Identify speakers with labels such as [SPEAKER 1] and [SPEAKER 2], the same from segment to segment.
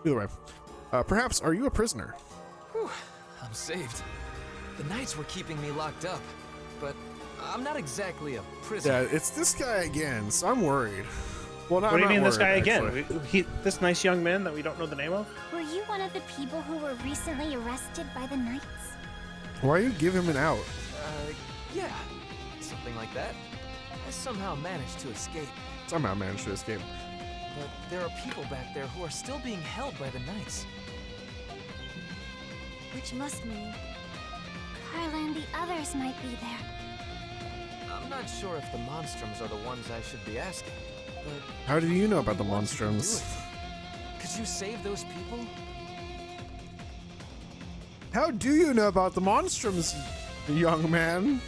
[SPEAKER 1] Either way, perhaps are you a prisoner?
[SPEAKER 2] Whew, I'm saved. The knights were keeping me locked up, but I'm not exactly a prisoner.
[SPEAKER 1] Yeah, it's this guy again, so I'm worried. Well,
[SPEAKER 3] What do you mean this guy
[SPEAKER 1] actually.
[SPEAKER 3] again? This nice young man that we don't know the name of?
[SPEAKER 4] Were you one of the people who were recently arrested by the knights?
[SPEAKER 1] Why you give him an out?
[SPEAKER 2] Yeah, something like that. I somehow managed to escape.
[SPEAKER 1] Somehow managed to escape.
[SPEAKER 2] But there are people back there who are still being held by the knights.
[SPEAKER 4] Which must mean Carla and the others might be there.
[SPEAKER 2] I'm not sure if the Monstrums are the ones I should be asking, but...
[SPEAKER 1] How do you know about the
[SPEAKER 2] what did you do
[SPEAKER 1] Monstrums?
[SPEAKER 2] it? Could you save those people?
[SPEAKER 1] How do you know about the Monstrums, young man?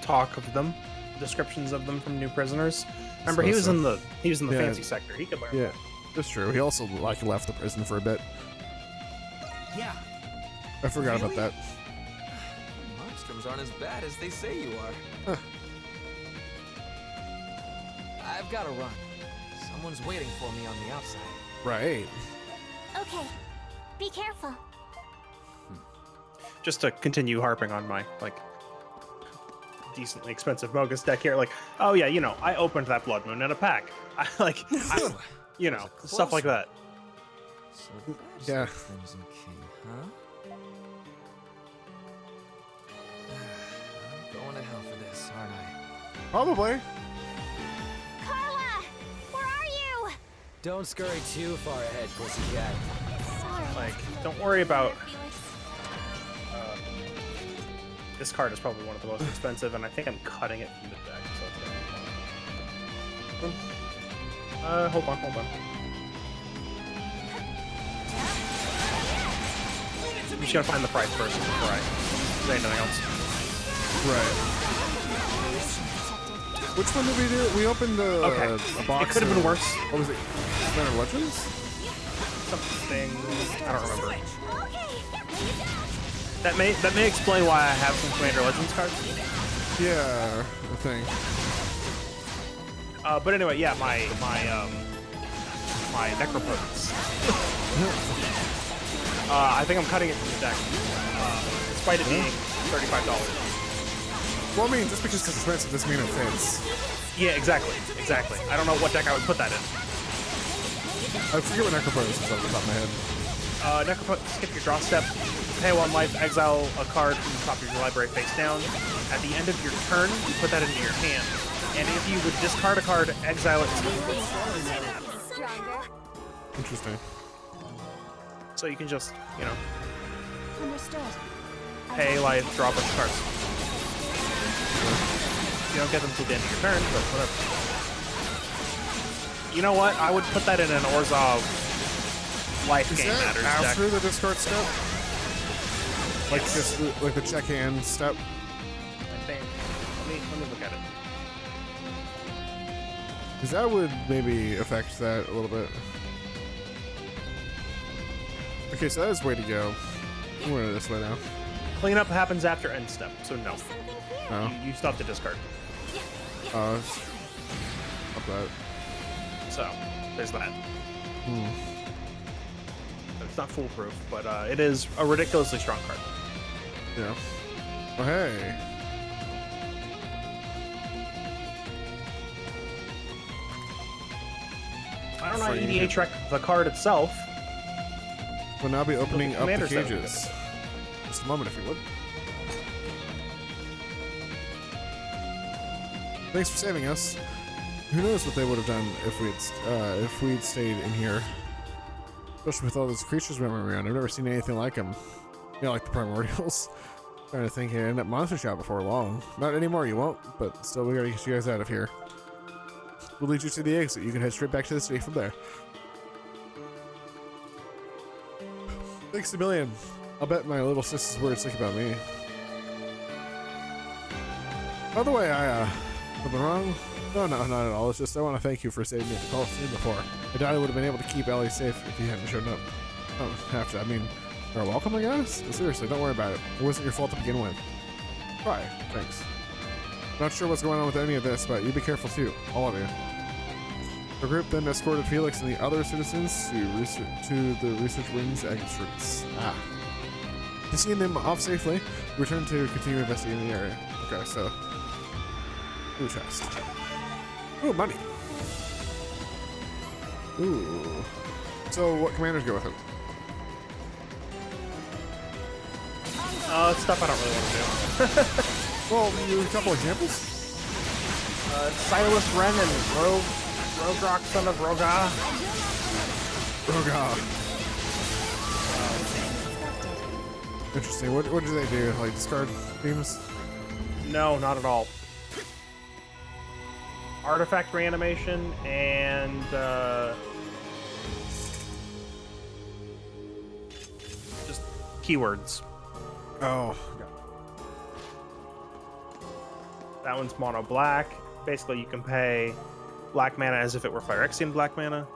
[SPEAKER 3] Talk of them, descriptions of them from new prisoners. Remember, he was
[SPEAKER 1] So.
[SPEAKER 3] in the
[SPEAKER 1] Yeah.
[SPEAKER 3] fancy sector. He could learn.
[SPEAKER 1] Yeah, that's true. He also left the prison for a bit.
[SPEAKER 2] Yeah.
[SPEAKER 1] I forgot about
[SPEAKER 2] Really?
[SPEAKER 1] that.
[SPEAKER 2] Monstrums aren't as bad as they say you are.
[SPEAKER 1] Huh.
[SPEAKER 2] I've got to run. Someone's waiting for me on the outside.
[SPEAKER 1] Right.
[SPEAKER 4] Okay, be careful.
[SPEAKER 3] Just to continue harping on my decently expensive bogus deck here, oh yeah, I opened that blood moon in a pack. Stuff like that.
[SPEAKER 2] So there's
[SPEAKER 1] Yeah.
[SPEAKER 2] the Crimson King, huh? I'm going to hell for this, aren't I?
[SPEAKER 1] Probably.
[SPEAKER 4] Carla! Where are you?
[SPEAKER 2] Don't scurry too far ahead, pussycat.
[SPEAKER 4] Sorry.
[SPEAKER 3] Don't worry about. This card is probably one of the most expensive, and I think I'm cutting it from the deck. So it's gonna... hold on. I'm just gonna find the price first before I say anything else.
[SPEAKER 1] Right. Which one did we do? We opened a box.
[SPEAKER 3] It could have been worse.
[SPEAKER 1] What was it? Commander Legends?
[SPEAKER 3] Something I don't remember. That may explain why I have some Commander Legends cards.
[SPEAKER 1] Yeah, I think.
[SPEAKER 3] But anyway, yeah, my Necropotence. I think I'm cutting it from the deck, despite it being $35.
[SPEAKER 1] Well, I mean, just because it's expensive doesn't mean it fits.
[SPEAKER 3] Yeah, exactly. I don't know what deck I would put that in.
[SPEAKER 1] I forget what Necropotence is off the top of my head.
[SPEAKER 3] Necropotence, skip your draw step, pay 1 life, exile a card from the top of your library face down. At the end of your turn, you put that into your hand. And if you would discard a card, exile it.
[SPEAKER 1] Interesting.
[SPEAKER 3] So you can just,
[SPEAKER 4] Understood.
[SPEAKER 3] pay life, draw a bunch of cards. You don't get them till the end of your turn, but whatever. You know what? I would put that in an Orzhov life
[SPEAKER 1] Is
[SPEAKER 3] game
[SPEAKER 1] that
[SPEAKER 3] matters deck.
[SPEAKER 1] after the discard step? Like
[SPEAKER 3] Yes.
[SPEAKER 1] just like the check hand step?
[SPEAKER 3] I think. Let me look at it.
[SPEAKER 1] Because that would maybe affect that a little bit. Okay, so that is way to go. I'm going this way now.
[SPEAKER 3] Cleanup happens after end step, so no.
[SPEAKER 1] Oh.
[SPEAKER 3] You still have to discard.
[SPEAKER 1] Up that.
[SPEAKER 3] So, there's that.
[SPEAKER 1] Hmm.
[SPEAKER 3] It's not foolproof, but it is a ridiculously strong card.
[SPEAKER 1] Yeah. Oh, hey.
[SPEAKER 3] I don't know how EDH wreck the card itself.
[SPEAKER 1] We'll now be opening up the
[SPEAKER 3] Commander set.
[SPEAKER 1] cages. Just a moment, if you would. Thanks for saving us. Who knows what they would have done if we'd stayed in here. Especially with all those creatures running around. I've never seen anything like them. Like the primordials. Trying to think here. End up monster shop before long. Not anymore, you won't. But still, we gotta get you guys out of here. We'll lead you to the exit. You can head straight back to the city from there. Thanks a million. I'll bet my little sister's words think about me. By the way, something wrong? No, not at all. It's just I want to thank you for saving me at the Coliseum before. I doubt I would have been able to keep Ellie safe if you hadn't shown up. Oh, have to. I mean, you're welcome, I guess? But seriously, don't worry about it. It wasn't your fault to begin with. Bye. Thanks. Not sure what's going on with any of this, but you be careful too. All of you. The group then escorted Felix and the other citizens to the research wing's entrance. Seeing them off safely, we returned to continue investigating the area. Okay, so new chest. Ooh, money. Ooh. So what commanders go with it?
[SPEAKER 3] Stuff I don't really want to do.
[SPEAKER 1] Well, you have a couple examples?
[SPEAKER 3] Silas Wren and Rogrok, son of Roga.
[SPEAKER 1] Roga. Interesting. What do they do? Like discard themes?
[SPEAKER 3] No, not at all. Artifact reanimation and just keywords.
[SPEAKER 1] Oh.
[SPEAKER 3] That one's mono black. Basically, you can pay black mana as if it were Phyrexian black mana.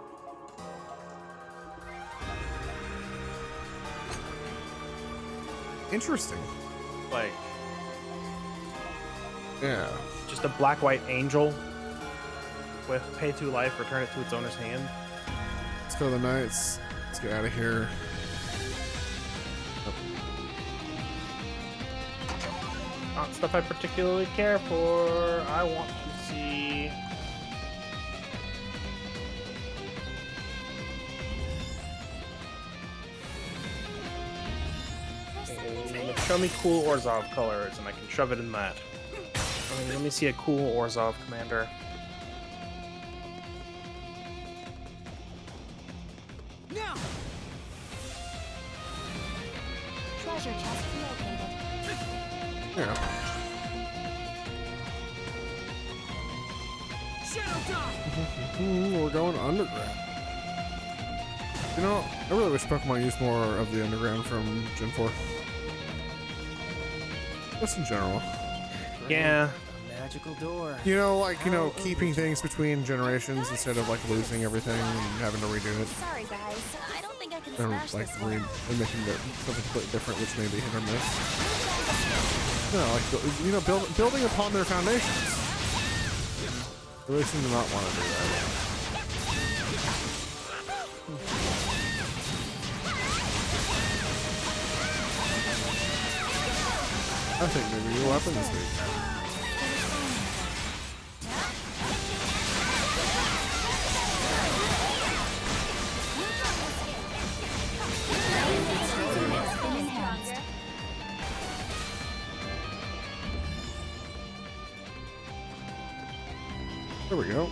[SPEAKER 1] Interesting.
[SPEAKER 3] Like,
[SPEAKER 1] Yeah.
[SPEAKER 3] just a black-white angel with pay 2 life, return it to its owner's hand.
[SPEAKER 1] Let's go to the Knights. Let's get out of here.
[SPEAKER 3] Not stuff I particularly care for. I want to see... Show me cool Orzhov colors, and I can shove it in that. Let me see a cool Orzhov commander.
[SPEAKER 2] Now!
[SPEAKER 4] Treasure chest located.
[SPEAKER 1] Yeah.
[SPEAKER 2] Shadow die!
[SPEAKER 1] Ooh, we're going underground. You know, I really wish Pokemon used more of the underground from Gen 4. Just in general.
[SPEAKER 3] Yeah.
[SPEAKER 2] A magical door.
[SPEAKER 1] You know, like, you know, keeping things between generations instead of like losing everything and having to redo it.
[SPEAKER 4] Sorry, guys. I don't think I can
[SPEAKER 1] And
[SPEAKER 4] smash
[SPEAKER 1] like
[SPEAKER 4] this one.
[SPEAKER 1] and making it something completely different, which may be hit or miss. You know, like, you know, building upon their foundations. They really seem to not want to do that. I think maybe new weapon this week. There we go.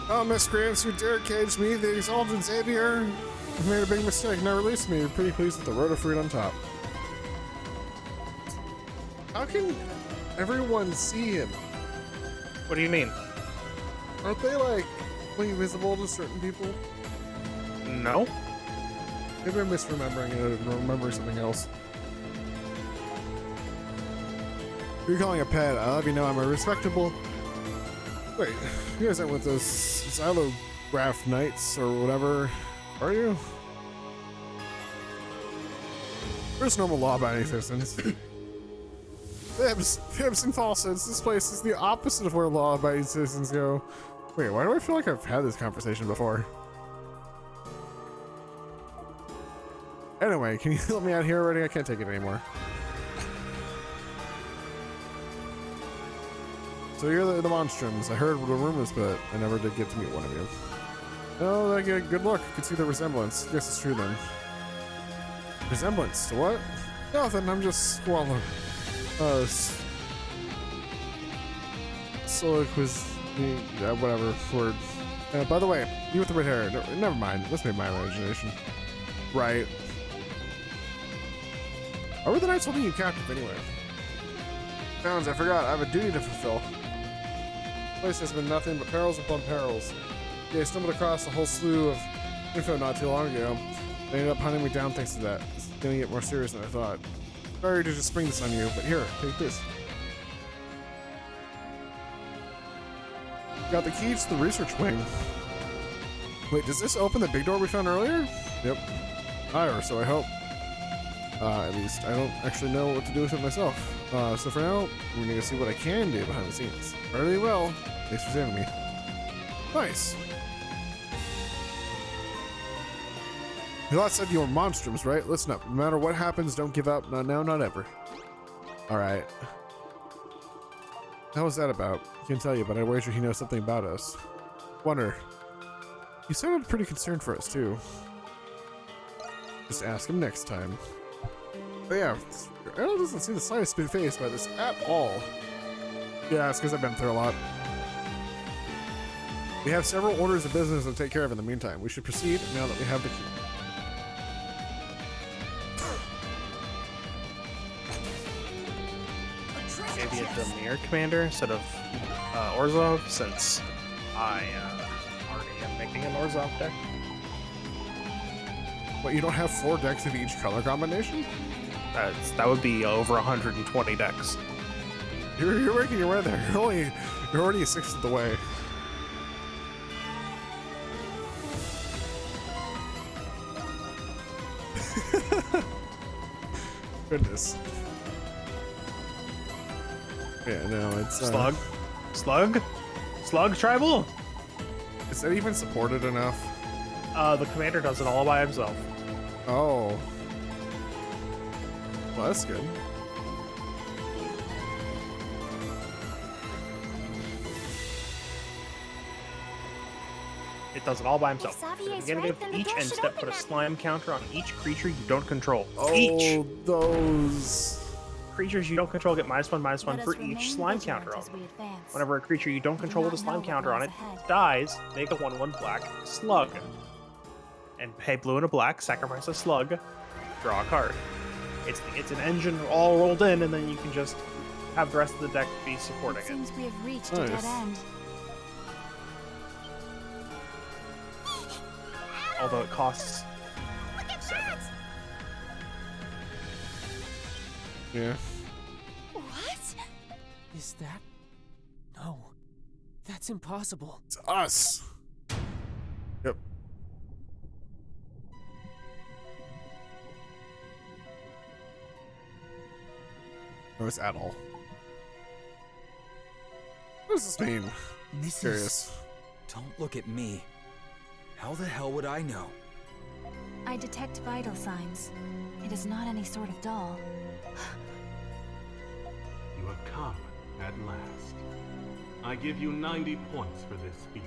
[SPEAKER 1] Oh, miscreants who dare cage me, the exalted Xavier, have made a big mistake, now release me. You're pretty pleased with the road of fruit on top. How can everyone see him?
[SPEAKER 3] What do you mean?
[SPEAKER 1] Aren't they like only visible to certain people?
[SPEAKER 3] No.
[SPEAKER 1] Maybe I'm misremembering it and remembering something else. Who are you calling a pet? I'll have you know I'm a respectable... Wait, you guys aren't with those Xylograph Knights or whatever, are you? There's normal law-abiding citizens. Fibs and falsehoods. This place is the opposite of where law-abiding citizens go. Wait, why do I feel like I've had this conversation before? Anyway, can you let me out here already? I can't take it anymore. So you're the Monstrums. I heard the rumors, but I never did get to meet one of you. Oh, I get a good look. I could see the resemblance. Guess it's true then. Resemblance to what? Nothing. I'm just swallowing. Whatever word. By the way, you with the red hair. No, never mind. Let's make my imagination. Right. Why were the Knights holding you captive anyway? Sounds, I forgot. I have a duty to fulfill. This place has been nothing but perils upon perils. Yeah, I stumbled across a whole slew of info not too long ago. They ended up hunting me down thanks to that. It's gonna get more serious than I thought. Sorry to just spring this on you, but here, take this. Got the keys to the research wing. Wait, does this open the big door we found earlier? Yep. Higher, so I hope. At least I don't actually know what to do with it myself. So for now, we're gonna go see what I can do behind the scenes. Very well. Thanks for saving me. Nice. You lot said you were monstrums, right? Listen up. No matter what happens, don't give up. Not now, not ever. All right. How was that about? I can't tell you, but I wager he knows something about us. Wonder. You sounded pretty concerned for us too. Just ask him next time. But yeah, Arrow doesn't seem the slightest bit phased by this at all. Yeah, it's because I've been through a lot. We have several orders of business to take care of in the meantime. We should proceed now that we have the key.
[SPEAKER 3] Maybe a Demir commander instead of Orzhov, since I already am making an Orzhov deck.
[SPEAKER 1] What, you don't have 4 decks of each color combination?
[SPEAKER 3] That would be over 120 decks.
[SPEAKER 1] You're making your way there. You're already a sixth of the way. Goodness. Yeah, no, it's Slug tribal. Is that even supported enough?
[SPEAKER 3] The commander does it all by himself.
[SPEAKER 1] Oh. Well, that's good.
[SPEAKER 3] It does it all by himself.
[SPEAKER 4] If Xavier's
[SPEAKER 3] At the beginning
[SPEAKER 4] right, then
[SPEAKER 3] of
[SPEAKER 4] the
[SPEAKER 3] each
[SPEAKER 4] door
[SPEAKER 3] end
[SPEAKER 4] should
[SPEAKER 3] step,
[SPEAKER 4] open
[SPEAKER 3] put a
[SPEAKER 4] now.
[SPEAKER 3] slime counter on each creature you don't control.
[SPEAKER 1] Oh,
[SPEAKER 3] Each
[SPEAKER 1] those.
[SPEAKER 3] creatures you don't control get -1/-1
[SPEAKER 4] Let
[SPEAKER 3] for
[SPEAKER 4] us remain
[SPEAKER 3] each slime
[SPEAKER 4] vigilant
[SPEAKER 3] counter on
[SPEAKER 4] as
[SPEAKER 3] them.
[SPEAKER 4] we advance.
[SPEAKER 3] Whenever a creature you don't
[SPEAKER 4] We do
[SPEAKER 3] control with a
[SPEAKER 4] not
[SPEAKER 3] slime
[SPEAKER 4] know what
[SPEAKER 3] counter on
[SPEAKER 4] lies
[SPEAKER 3] it
[SPEAKER 4] ahead.
[SPEAKER 3] dies, make a 1/1 black slug. And pay blue and a black, sacrifice a slug, draw a card. It's an engine all rolled in, and then you can just have the rest of the deck be supporting
[SPEAKER 4] It
[SPEAKER 3] it.
[SPEAKER 4] seems we have reached a
[SPEAKER 1] Nice.
[SPEAKER 4] dead end.
[SPEAKER 3] Although it costs
[SPEAKER 4] Look at
[SPEAKER 3] 7.
[SPEAKER 4] that!
[SPEAKER 1] Yeah.
[SPEAKER 4] What?
[SPEAKER 5] Is that? No. That's impossible.
[SPEAKER 1] It's us. Yep. No, it's at all. What does this mean?
[SPEAKER 2] This
[SPEAKER 1] Curious.
[SPEAKER 2] Don't look at me. How the hell would I know?
[SPEAKER 4] I detect vital signs. It is not any sort of doll.
[SPEAKER 6] You have come at last. I give you 90 points for this feat.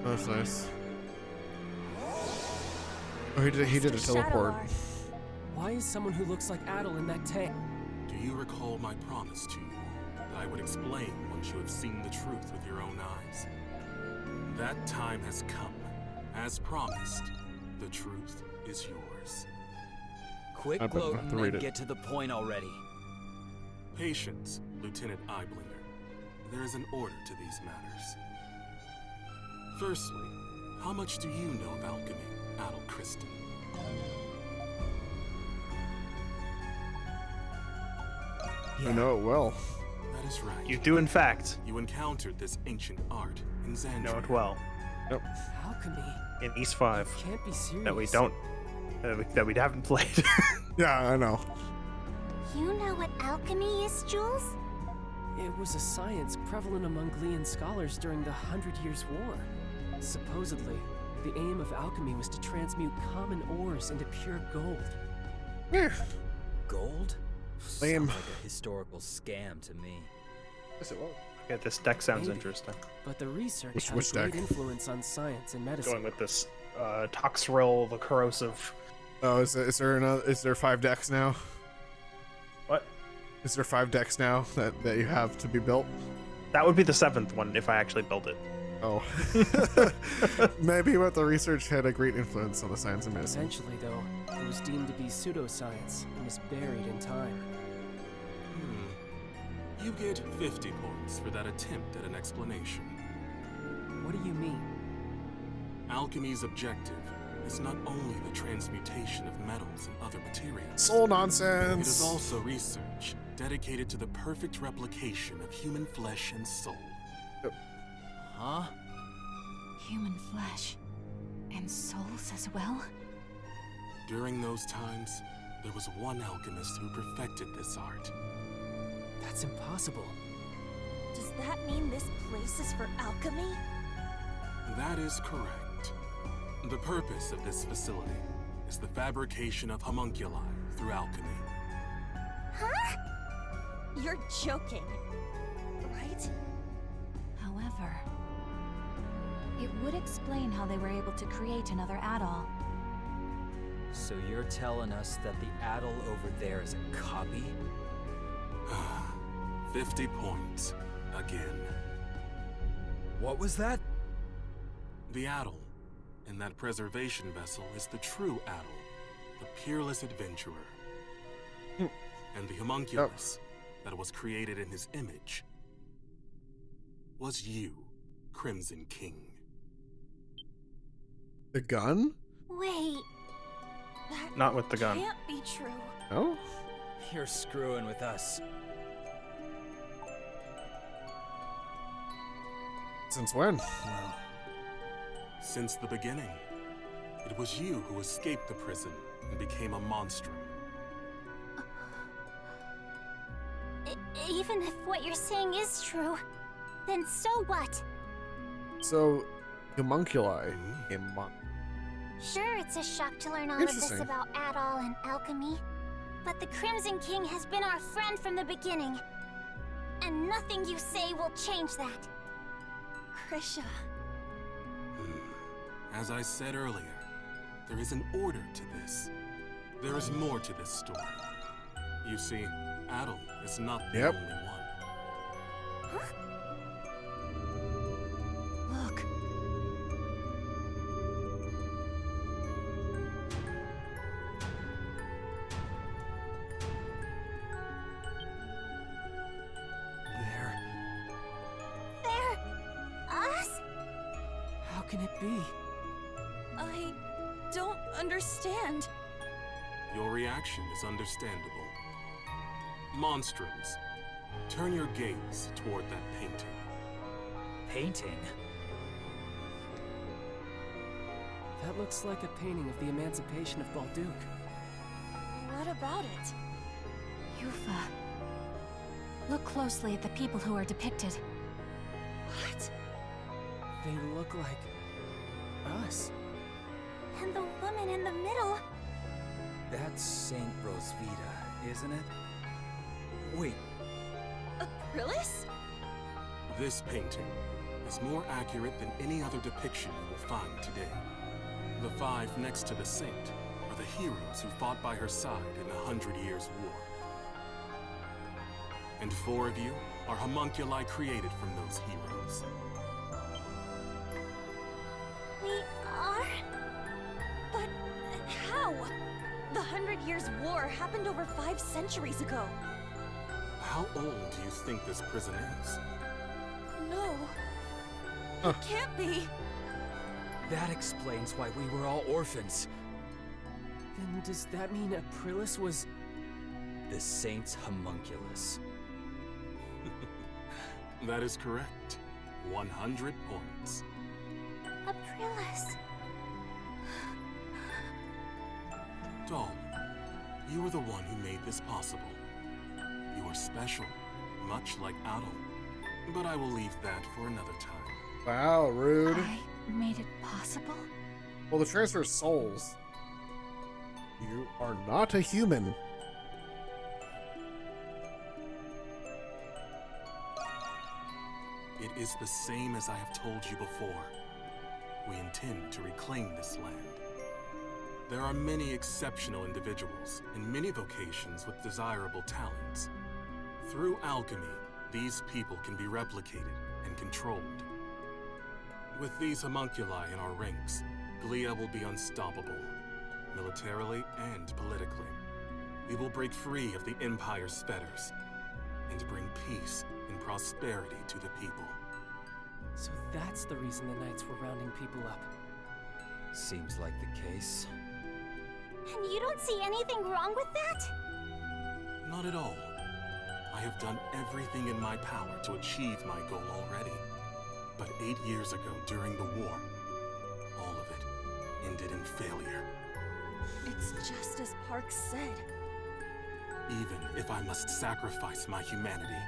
[SPEAKER 1] Oh, that's nice. Oh, he did a
[SPEAKER 4] Mr.
[SPEAKER 1] teleport.
[SPEAKER 4] Shadowlord.
[SPEAKER 5] Why is someone who looks like Adel in that tank?
[SPEAKER 6] Do you recall my promise to you that I would explain once you have seen the truth with your own eyes? That time has come. As promised, the truth is yours.
[SPEAKER 2] Quit
[SPEAKER 1] I better not have to
[SPEAKER 2] gloating
[SPEAKER 1] read
[SPEAKER 2] and
[SPEAKER 1] it.
[SPEAKER 2] get to the point already.
[SPEAKER 6] Patience, Lieutenant Eyeblinger. There is an order to these matters. Firstly, how much do you know of alchemy, Adel Kristen?
[SPEAKER 1] I know it well.
[SPEAKER 6] That is right.
[SPEAKER 3] You do, in fact,
[SPEAKER 6] You encountered this ancient art in Xandria.
[SPEAKER 3] know it well.
[SPEAKER 1] Yep.
[SPEAKER 5] Alchemy?
[SPEAKER 3] In East 5,
[SPEAKER 5] Can't be serious.
[SPEAKER 3] that we don't, that we haven't played.
[SPEAKER 1] Yeah, I know.
[SPEAKER 4] You know what alchemy is, Jules?
[SPEAKER 5] It was a science prevalent among Glean scholars during the 100 Years' War. Supposedly, the aim of alchemy was to transmute common ores into pure gold.
[SPEAKER 1] Yeah.
[SPEAKER 2] Gold?
[SPEAKER 1] Lame.
[SPEAKER 2] Sounds like a historical scam to me.
[SPEAKER 1] Yes, it was.
[SPEAKER 3] Yeah, this deck sounds
[SPEAKER 5] Maybe.
[SPEAKER 3] interesting.
[SPEAKER 5] But the research
[SPEAKER 1] Which
[SPEAKER 5] had a great
[SPEAKER 1] deck?
[SPEAKER 5] influence on science and medicine.
[SPEAKER 3] Going with this Toxrill, the corrosive.
[SPEAKER 1] Oh, is there 5 decks now?
[SPEAKER 3] What?
[SPEAKER 1] Is there 5 decks now that you have to be built?
[SPEAKER 3] That would be the 7th one if I actually built it.
[SPEAKER 1] Oh. Maybe what the research had a great influence on the science of medicine.
[SPEAKER 5] Eventually, though, it was deemed to be pseudoscience and was buried in time.
[SPEAKER 6] You get 50 points for that attempt at an explanation.
[SPEAKER 5] What do you mean?
[SPEAKER 6] Alchemy's objective is not only the transmutation of metals and other materials.
[SPEAKER 1] Soul
[SPEAKER 6] It
[SPEAKER 1] nonsense.
[SPEAKER 6] is also research dedicated to the perfect replication of human flesh and soul.
[SPEAKER 2] Huh?
[SPEAKER 4] Human flesh. And souls as well?
[SPEAKER 6] During those times, there was one alchemist who perfected this art.
[SPEAKER 5] That's impossible.
[SPEAKER 7] Does that mean this place is for alchemy?
[SPEAKER 6] That is correct. The purpose of this facility is the fabrication of homunculi through alchemy.
[SPEAKER 7] Huh? You're joking, right?
[SPEAKER 8] However, it would explain how they were able to create another atoll.
[SPEAKER 2] So you're telling us that the atoll over there is a copy?
[SPEAKER 6] 50 points. Again.
[SPEAKER 2] What was that?
[SPEAKER 6] The atoll in that preservation vessel is the true atoll, the peerless adventurer. And the homunculus that was created in his image was you, Crimson King.
[SPEAKER 1] The gun?
[SPEAKER 4] Wait,
[SPEAKER 7] That
[SPEAKER 3] Not with the gun.
[SPEAKER 7] can't be true.
[SPEAKER 1] Oh?
[SPEAKER 2] You're screwing with us.
[SPEAKER 1] Since when?
[SPEAKER 2] Well,
[SPEAKER 6] Since the beginning, it was you who escaped the prison and became a monstrum.
[SPEAKER 4] even if what you're saying is true, then so what?
[SPEAKER 1] So, homunculi in
[SPEAKER 4] Sure, it's a shock to learn all of this
[SPEAKER 1] Interesting.
[SPEAKER 4] about atoll and alchemy, but the Crimson King has been our friend from the beginning, and nothing you say will change that.
[SPEAKER 7] Krisha.
[SPEAKER 6] As I said earlier, there is an order to this. There is more to this story. You see, Adel is not the
[SPEAKER 1] Yep.
[SPEAKER 6] only one.
[SPEAKER 7] Look.
[SPEAKER 2] there.
[SPEAKER 4] They're us?
[SPEAKER 5] How can it be?
[SPEAKER 7] I don't understand.
[SPEAKER 6] Your reaction is understandable. Monstrums, turn your gaze toward that painting.
[SPEAKER 2] Painting?
[SPEAKER 5] That looks like a painting of the emancipation of Balduke.
[SPEAKER 7] What about it?
[SPEAKER 8] Yufa. Look closely at the people who are depicted.
[SPEAKER 7] What?
[SPEAKER 5] They look like us.
[SPEAKER 4] And the woman in the middle.
[SPEAKER 2] That's Saint Rosvita, isn't it? Wait,
[SPEAKER 7] Aprillis?
[SPEAKER 6] This painting is more accurate than any other depiction you will find today. The five next to the saint are the heroes who fought by her side in the 100 Years' War. And four of you are homunculi created from those heroes.
[SPEAKER 4] We are?
[SPEAKER 7] But how? The 100 Years' War happened over 5 centuries ago.
[SPEAKER 6] How old do you think this prison is?
[SPEAKER 7] No.
[SPEAKER 1] Huh.
[SPEAKER 7] It can't be.
[SPEAKER 2] that explains why we were all orphans.
[SPEAKER 5] Then does that mean Aprillis was...
[SPEAKER 2] The Saint's homunculus.
[SPEAKER 6] That is correct. 100 points.
[SPEAKER 4] Aprillis.
[SPEAKER 6] Doll, you are the one who made this possible. You are special, much like Adel. But I will leave that for another time.
[SPEAKER 1] Wow, rude.
[SPEAKER 8] I made it possible?
[SPEAKER 1] Well, the transfer of souls. You are not a human.
[SPEAKER 6] It is the same as I have told you before. We intend to reclaim this land. There are many exceptional individuals in many vocations with desirable talents. Through alchemy, these people can be replicated and controlled. With these homunculi in our ranks, Glia will be unstoppable, militarily and politically. We will break free of the Empire's fetters and bring peace and prosperity to the people.
[SPEAKER 5] So that's the reason the Knights were rounding people up.
[SPEAKER 2] Seems like the case.
[SPEAKER 4] And you don't see anything wrong with that?
[SPEAKER 6] Not at all. I have done everything in my power to achieve my goal already. But 8 years ago, during the war, all of it ended in failure.
[SPEAKER 7] It's just as Parks said.
[SPEAKER 6] Even if I must sacrifice my humanity,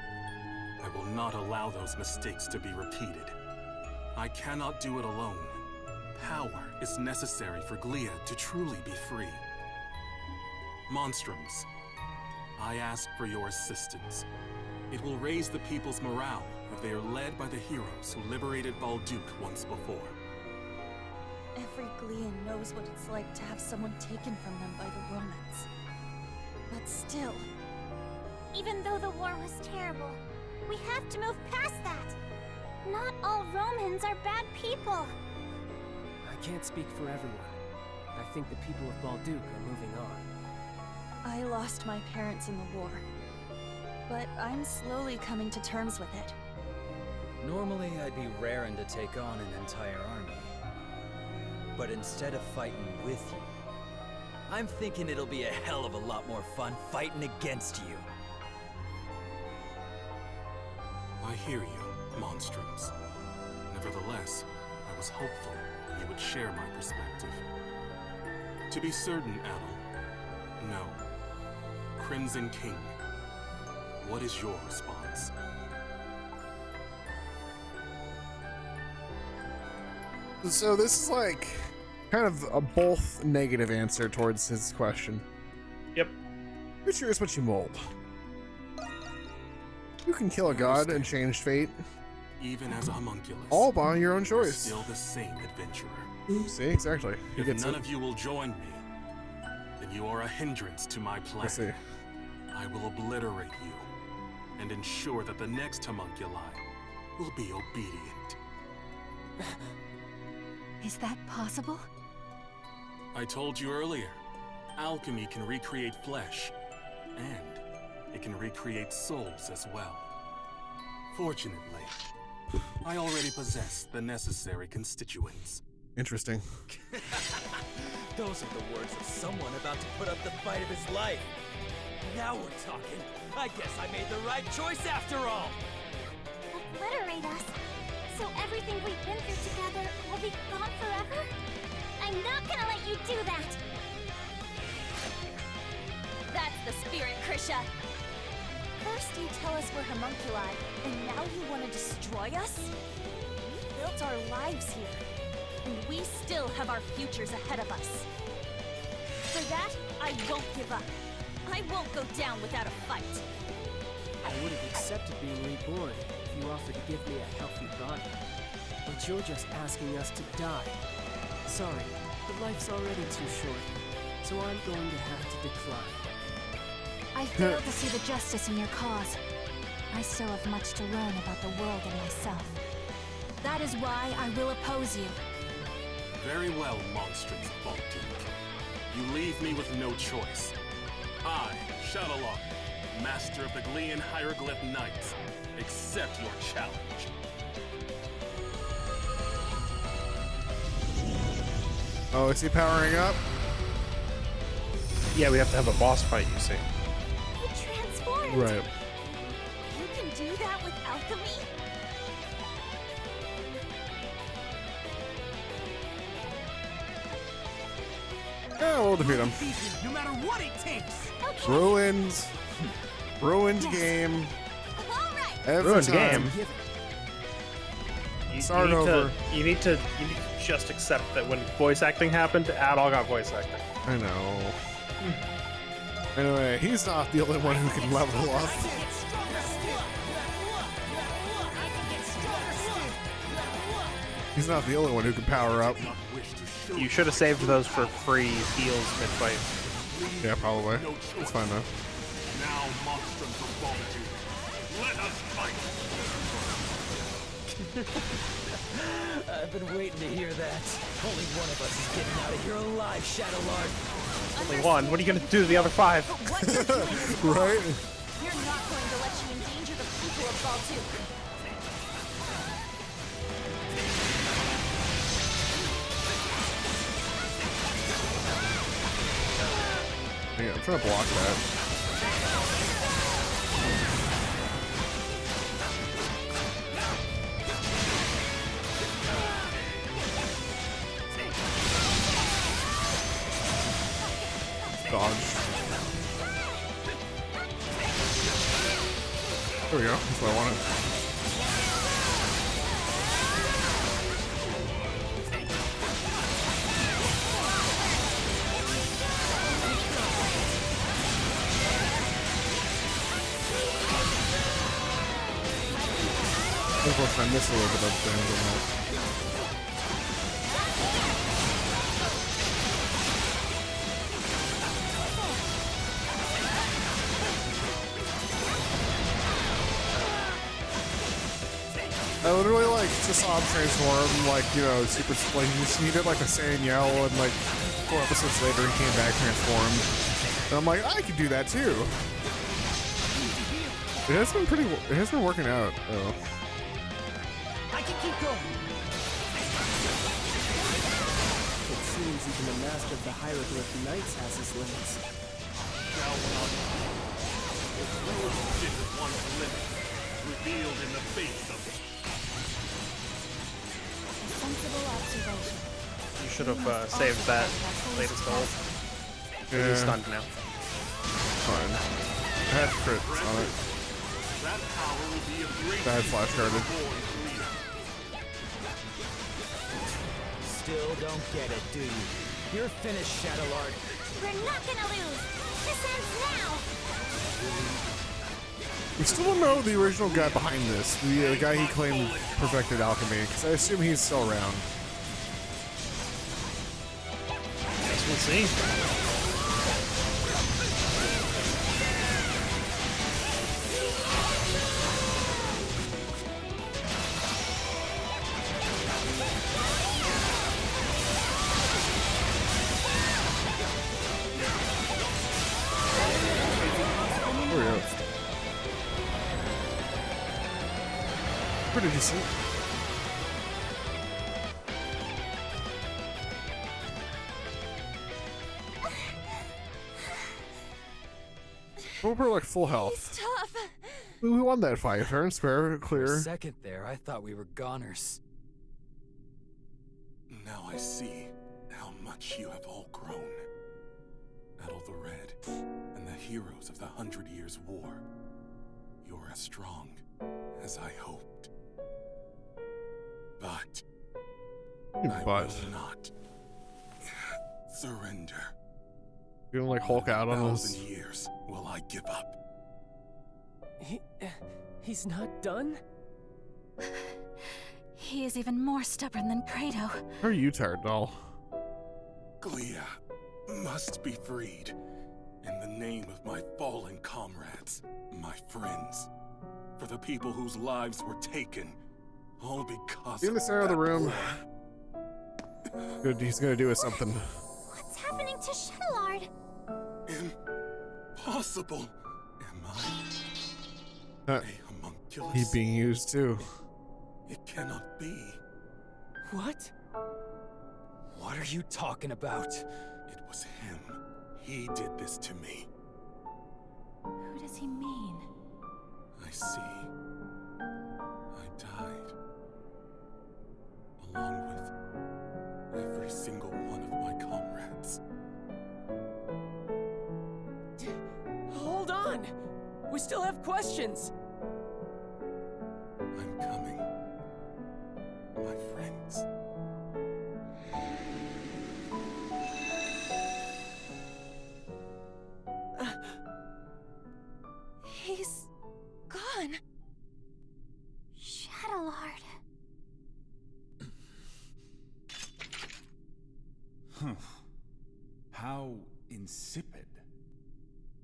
[SPEAKER 6] I will not allow those mistakes to be repeated. I cannot do it alone. Power is necessary for Glia to truly be free. Monstrums, I ask for your assistance. It will raise the people's morale if they are led by the heroes who liberated Balduc once before.
[SPEAKER 7] Every Glian knows what it's like to have someone taken from them by the Romans. But still,
[SPEAKER 4] Even though the war was terrible, we have to move past that. Not all Romans are bad people.
[SPEAKER 5] I can't speak for everyone. I think the people of Balduc are moving on.
[SPEAKER 7] I lost my parents in the war. But I'm slowly coming to terms with it.
[SPEAKER 9] Normally, I'd be raring to take on an entire army. But instead of fighting with you, I'm thinking it'll be a hell of a lot more fun fighting against you.
[SPEAKER 6] I hear you, Monstrums. Nevertheless, I was hopeful you would share my perspective. To be certain, Adel, no. Crimson King, what is your response?
[SPEAKER 1] So this is like kind of a both negative answer towards his question.
[SPEAKER 3] Yep.
[SPEAKER 1] You're curious what you mold. You can kill a god and change fate,
[SPEAKER 6] Even as a homunculus,
[SPEAKER 1] all by your own
[SPEAKER 6] you're
[SPEAKER 1] choice.
[SPEAKER 6] still the same adventurer.
[SPEAKER 1] See, exactly. He
[SPEAKER 6] If
[SPEAKER 1] gets
[SPEAKER 6] none
[SPEAKER 1] it.
[SPEAKER 6] of you will join me, then you are a hindrance to my plan.
[SPEAKER 1] I see.
[SPEAKER 6] I will obliterate you and ensure that the next homunculi will be obedient.
[SPEAKER 8] Is that possible?
[SPEAKER 6] I told you earlier, alchemy can recreate flesh, and it can recreate souls as well. Fortunately, I already possess the necessary constituents.
[SPEAKER 1] Interesting.
[SPEAKER 9] Those are the words of someone about to put up the fight of his life. Now we're talking. I guess I made the right choice after all.
[SPEAKER 4] Obliterate us? So everything we've been through together will be gone forever? I'm not gonna let you do that!
[SPEAKER 7] That's the spirit, Krisha! First you tell us we're homunculi, and now you want to destroy us? We built our lives here, and we still have our futures ahead of us. For that, I won't give up. I won't go down without a fight.
[SPEAKER 5] I would have accepted being reborn if you offered to give me a healthy body. But you're just asking us to die. Sorry, but life's already too short, so I'm going to have to decline.
[SPEAKER 8] I fail to see the justice in your cause. I still have much to learn about the world and myself. That is why I will oppose you.
[SPEAKER 6] Very well, Monstrums of Balduc. You leave me with no choice. I, Shadowlock, master of the Glean Hieroglyph Knights, accept your challenge.
[SPEAKER 1] Oh, is he powering up?
[SPEAKER 3] Yeah, we have to have a boss fight, you see.
[SPEAKER 7] He transformed!
[SPEAKER 1] Right.
[SPEAKER 7] You can do that with alchemy?
[SPEAKER 1] Yeah, we'll defeat him.
[SPEAKER 9] No matter what it takes.
[SPEAKER 1] Ruined. Ruined game.
[SPEAKER 7] Alright!
[SPEAKER 1] Every
[SPEAKER 3] Ruined
[SPEAKER 1] time.
[SPEAKER 3] game.
[SPEAKER 1] Start over.
[SPEAKER 3] You need to just accept that when voice acting happened, Adol got voice acting.
[SPEAKER 1] I know. Anyway, he's not the only one who can level up. He's not the only one who can power up.
[SPEAKER 3] You should have saved those for free heals mid-fight.
[SPEAKER 1] Yeah, probably. It's fine though.
[SPEAKER 6] Now, Monstrums of Balduc, let us fight!
[SPEAKER 9] I've been waiting to hear that. Only one of us is getting out of here alive, Shadowlord.
[SPEAKER 3] Only one. What are you gonna do to the other five?
[SPEAKER 7] What you're doing is
[SPEAKER 1] Right?
[SPEAKER 7] wrong. We're not going to let you endanger the people of Balduc.
[SPEAKER 1] Yeah, I'm trying to block that. There we go. That's what I wanted. Unfortunately, I missed a little bit of damage on that. I literally like just saw him transform, like, you know, super, like, he did like a Saiyan yell, and like 4 episodes later he came back transformed. And I'm like, I could do that too. It has been working out, though.
[SPEAKER 5] I can keep going. It seems even the master of the hieroglyph knights has his limits.
[SPEAKER 6] Shall not be. If you consider one's limits revealed in the face of it.
[SPEAKER 8] Sensible observation.
[SPEAKER 3] You should have saved that latest ult.
[SPEAKER 1] Yeah.
[SPEAKER 3] He's stunned now.
[SPEAKER 1] Fine. I had crits on it.
[SPEAKER 6] That power will be a great
[SPEAKER 1] Bad flash guarded.
[SPEAKER 9] Still don't get it, do you? You're finished, Shadowlord.
[SPEAKER 4] We're not gonna lose! This ends now!
[SPEAKER 1] We still don't know the original guy behind this. The guy he claimed perfected alchemy, because I assume he's still around.
[SPEAKER 3] Guess we'll see.
[SPEAKER 1] There we go. Pretty decent. We're like full health.
[SPEAKER 7] Tough.
[SPEAKER 1] We won that fight. Turns fair,
[SPEAKER 9] For
[SPEAKER 1] clear.
[SPEAKER 9] a second there, I thought we were goners.
[SPEAKER 6] Now I see how much you have all grown. Adel the Red and the heroes of the 100 Years' War. You're as strong as I hoped. But I will not surrender.
[SPEAKER 1] You don't like Hulk out on us.
[SPEAKER 6] 1,000 years will I give up.
[SPEAKER 5] He's not done?
[SPEAKER 8] He is even more stubborn than Kratos.
[SPEAKER 1] How are you tired, doll?
[SPEAKER 6] Glia must be freed in the name of my fallen comrades, my friends, for the people whose lives were taken, all because
[SPEAKER 1] In the center of the room. Good, he's gonna do us something.
[SPEAKER 4] What's happening to Shadowlord?
[SPEAKER 6] Impossible. Am I a homunculus?
[SPEAKER 1] He's being used too.
[SPEAKER 6] It cannot be.
[SPEAKER 5] What?
[SPEAKER 9] What are you talking about?
[SPEAKER 6] It was him. He did this to me.
[SPEAKER 8] Who does he mean?
[SPEAKER 6] I see. I died. Along with every single one of my comrades.
[SPEAKER 5] Hold on! We still have questions!
[SPEAKER 6] I'm coming. My friends.
[SPEAKER 7] He's gone.
[SPEAKER 4] Shadowlord.
[SPEAKER 10] How insipid.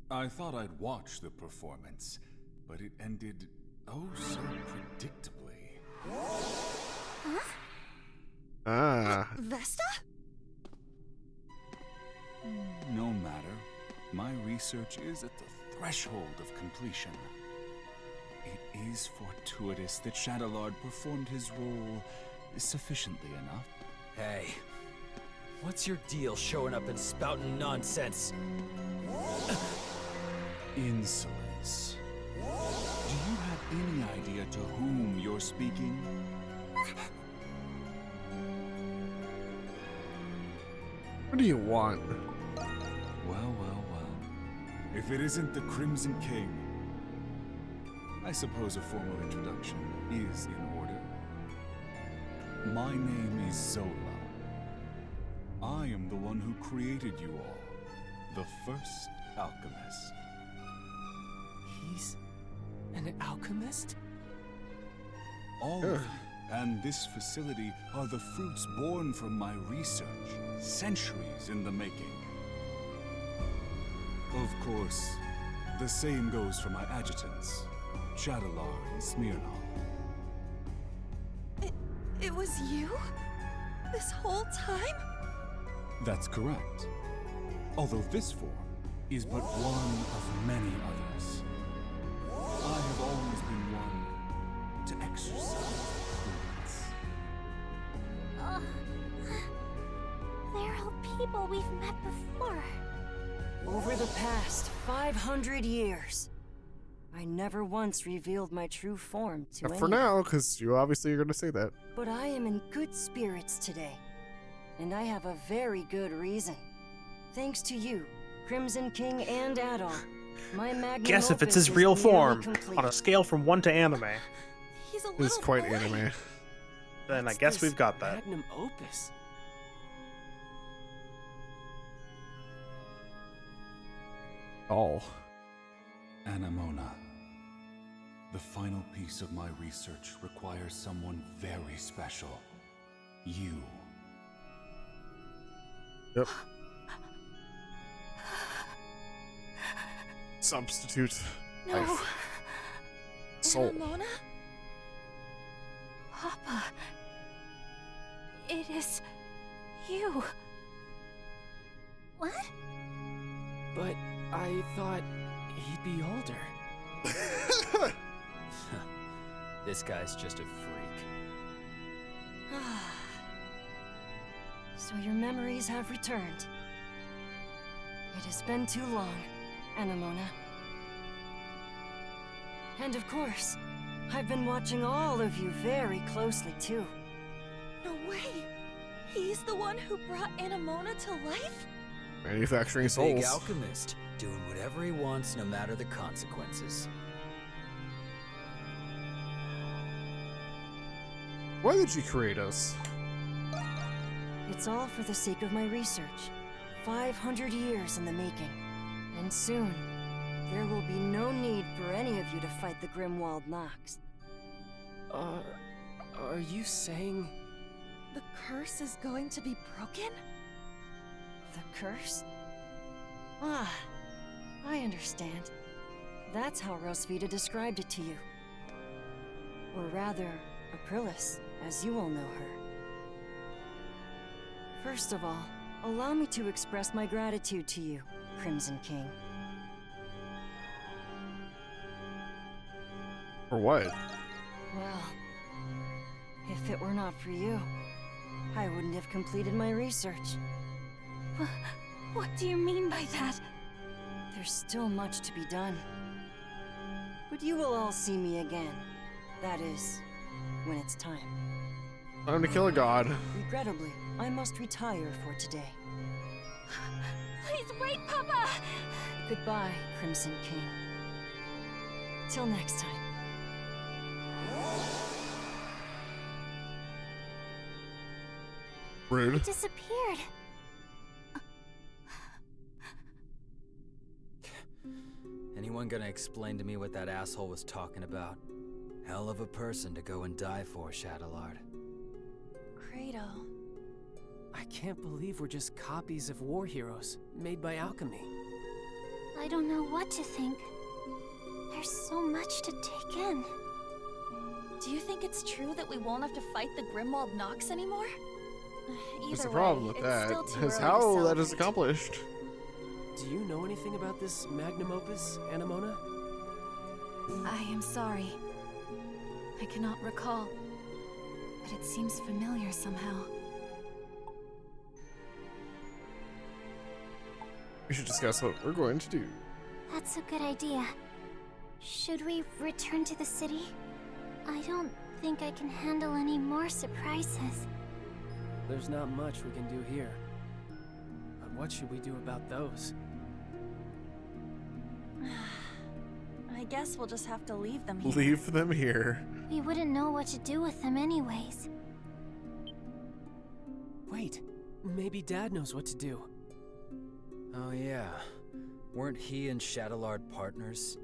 [SPEAKER 10] I thought I'd watch the performance, but it ended oh so predictably.
[SPEAKER 1] Ah.
[SPEAKER 7] Vesta?
[SPEAKER 10] No matter. My research is at the threshold of completion. It is fortuitous that Shadowlord performed his role sufficiently enough.
[SPEAKER 9] Hey, what's your deal showing up and spouting nonsense?
[SPEAKER 10] Insolence. Do you have any idea to whom you're speaking?
[SPEAKER 1] What do you want?
[SPEAKER 10] Well, well, well. If it isn't the Crimson King, I suppose a formal introduction is in order. My name is Zola. I am the one who created you all, the first alchemist.
[SPEAKER 5] He's an alchemist?
[SPEAKER 10] All of you and this facility are the fruits born from my research, centuries in the making. Of course, the same goes for my adjutants, Shadalar and Smirnov.
[SPEAKER 7] It was you? This whole time?
[SPEAKER 10] That's correct. Although this form is but one of many others. I have always been one to exercise prudence.
[SPEAKER 4] They're all people we've met before.
[SPEAKER 11] Over the past 500 years, I never once revealed my true form to anyone.
[SPEAKER 1] For now, because you obviously are going to say that.
[SPEAKER 11] But I am in good spirits today, and I have a very good reason. Thanks to you, Crimson King and Adol, my magnum
[SPEAKER 3] Guess if it's
[SPEAKER 11] opus
[SPEAKER 3] his
[SPEAKER 11] is
[SPEAKER 3] real
[SPEAKER 11] nearly
[SPEAKER 3] form,
[SPEAKER 11] complete.
[SPEAKER 3] on a scale from 1 to anime.
[SPEAKER 7] He's a
[SPEAKER 1] It's
[SPEAKER 7] little
[SPEAKER 1] quite
[SPEAKER 7] boy.
[SPEAKER 1] anime.
[SPEAKER 3] Then I
[SPEAKER 5] What's
[SPEAKER 3] guess
[SPEAKER 5] this
[SPEAKER 3] we've got that.
[SPEAKER 5] Magnum opus.
[SPEAKER 1] All.
[SPEAKER 10] Anemona. The final piece of my research requires someone very special. You.
[SPEAKER 1] Yep. Substitute.
[SPEAKER 7] No.
[SPEAKER 1] Life. Soul.
[SPEAKER 7] Anemona?
[SPEAKER 8] Papa. It is you.
[SPEAKER 4] What?
[SPEAKER 5] But I thought he'd be older.
[SPEAKER 9] This guy's just a freak.
[SPEAKER 11] So your memories have returned. It has been too long, Anemona. And of course, I've been watching all of you very closely too.
[SPEAKER 7] No way. He's the one who brought Anemona to life?
[SPEAKER 1] Manufacturing
[SPEAKER 9] The big
[SPEAKER 1] souls.
[SPEAKER 9] alchemist, doing whatever he wants, no matter the consequences.
[SPEAKER 1] Why did you create us?
[SPEAKER 11] It's all for the sake of my research. 500 years in the making. And soon, there will be no need for any of you to fight the Grimwald Nox.
[SPEAKER 5] Are you saying...
[SPEAKER 7] The curse is going to be broken?
[SPEAKER 11] The curse? Ah, I understand. That's how Rosvita described it to you. Or rather, Aprilis, as you all know her. First of all, allow me to express my gratitude to you, Crimson King.
[SPEAKER 1] For what?
[SPEAKER 11] Well, if it were not for you, I wouldn't have completed my research.
[SPEAKER 8] What do you mean by that?
[SPEAKER 11] There's still much to be done. But you will all see me again. That is, when it's time.
[SPEAKER 1] Time to kill a god.
[SPEAKER 11] Regrettably, I must retire for today.
[SPEAKER 8] Please wait, Papa!
[SPEAKER 11] Goodbye, Crimson King. Till next time.
[SPEAKER 1] Rude.
[SPEAKER 4] It disappeared.
[SPEAKER 9] Anyone gonna explain to me what that asshole was talking about? Hell of a person to go and die for, Shadowlord.
[SPEAKER 7] Credo.
[SPEAKER 5] I can't believe we're just copies of war heroes, made by alchemy.
[SPEAKER 4] I don't know what to think. There's so much to take in.
[SPEAKER 7] Do you think it's true that we won't have to fight the Grimwald Nox anymore?
[SPEAKER 1] What's the
[SPEAKER 7] Either
[SPEAKER 1] problem
[SPEAKER 7] way,
[SPEAKER 1] with
[SPEAKER 7] it's
[SPEAKER 1] that?
[SPEAKER 7] still too
[SPEAKER 1] Is
[SPEAKER 7] early to
[SPEAKER 1] how that is
[SPEAKER 7] celebrate.
[SPEAKER 1] accomplished.
[SPEAKER 5] Do you know anything about this magnum opus, Anemona?
[SPEAKER 8] I am sorry. I cannot recall. But it seems familiar somehow.
[SPEAKER 1] We should discuss what we're going to do.
[SPEAKER 4] That's a good idea. Should we return to the city? I don't think I can handle any more surprises.
[SPEAKER 5] There's not much we can do here. But what should we do about those?
[SPEAKER 7] I guess we'll just have to leave them here.
[SPEAKER 1] Leave them here.
[SPEAKER 4] We wouldn't know what to do with them anyways.
[SPEAKER 5] Wait, maybe Dad knows what to do.
[SPEAKER 9] Oh yeah. Weren't he and Shadowlord partners?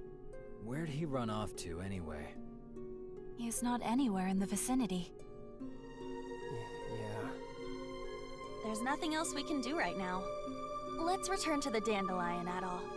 [SPEAKER 9] Where'd he run off to anyway?
[SPEAKER 8] He's not anywhere in the vicinity.
[SPEAKER 5] Yeah.
[SPEAKER 7] There's nothing else we can do right now. Let's return to the Dandelion, Adol.